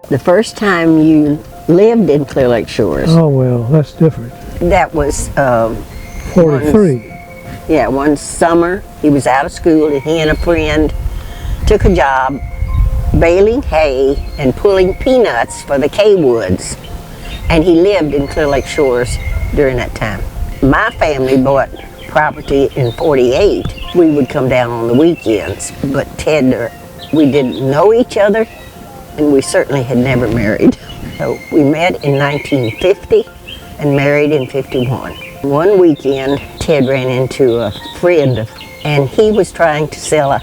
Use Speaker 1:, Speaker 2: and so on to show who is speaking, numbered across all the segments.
Speaker 1: The first time you lived in Clear Lake Shores.
Speaker 2: Oh, well, that's different.
Speaker 1: That was
Speaker 2: 43.
Speaker 1: One summer he was out of school and he and a friend took a job baling hay and pulling peanuts for the K-Woods, and he lived in Clear Lake Shores during that time. My family bought property in 48. We would come down on the weekends, but Ted, we didn't know each other, and we certainly had never married. So we met in 1950 and married in 51. One weekend, Ted ran into a friend, and he was trying to sell a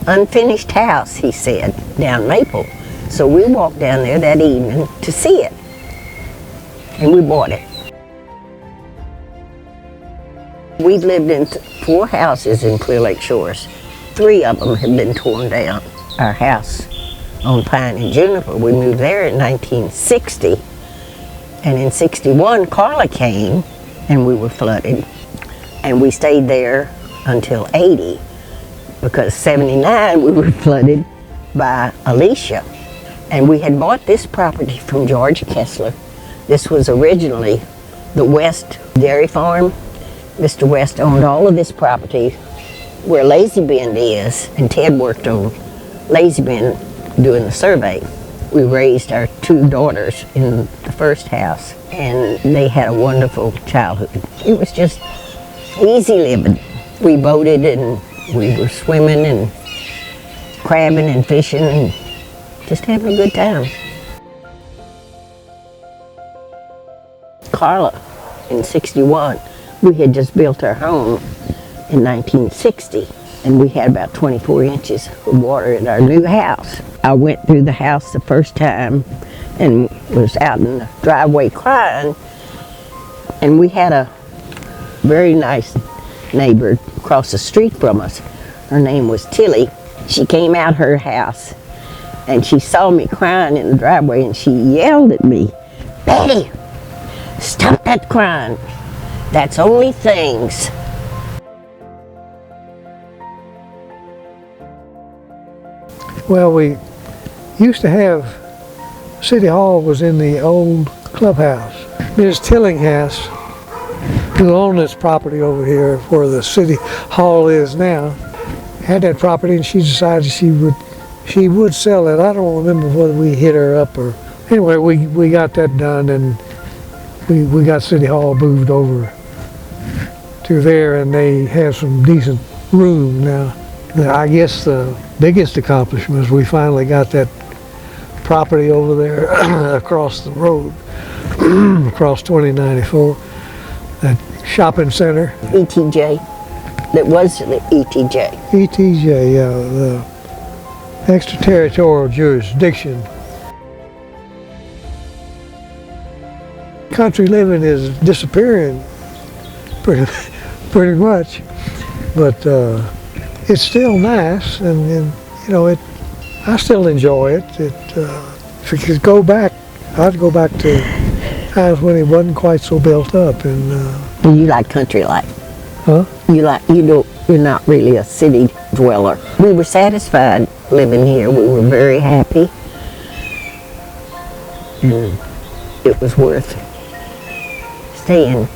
Speaker 1: unfinished house, he said, down Maple. So we walked down there that evening to see it, and we bought it. We've lived in 4 houses in Clear Lake Shores. 3 of them have been torn down. Our house on Pine and Juniper, we moved there in 1960, and in 61 Carla came and we were flooded, and we stayed there until 80, because 79 we were flooded by Alicia. And we had bought this property from George Kessler. This was originally the West Dairy Farm. Mr. West owned all of this property where Lazy Bend is, and Ted worked on Lazy Bend doing the survey. We raised our 2 daughters in the first house, and they had a wonderful childhood. It was just easy living. We boated and we were swimming and crabbing and fishing and just having a good time. Carla, in 61, we had just built our home in 1960, and we had about 24 inches of water in our new house. I went through the house the first time and was out in the driveway crying, and we had a very nice neighbor across the street from us. Her name was Tilly. She came out her house and she saw me crying in the driveway, and she yelled at me, "Betty, stop that crying. That's only things."
Speaker 2: Well, we used to have, City Hall was in the old clubhouse. Ms. Tillinghast, who owned this property over here where the City Hall is now, had that property, and she decided she would sell it. I don't remember whether we hit her up or, anyway, we got that done, and we got City Hall moved over to there, and they have some decent room now. I guess the biggest accomplishment is we finally got that property over there across the road, across 2094, that shopping center.
Speaker 1: ETJ. That was the ETJ.
Speaker 2: ETJ, yeah, the extraterritorial jurisdiction. Country living is disappearing pretty much, but it's still nice, and you know, I still enjoy it. If I could go back, I'd go back to times when it wasn't quite so built up. And
Speaker 1: you like country life?
Speaker 2: huh?
Speaker 1: You're not really a city dweller. We were satisfied living here. We were very happy, and it was worth staying.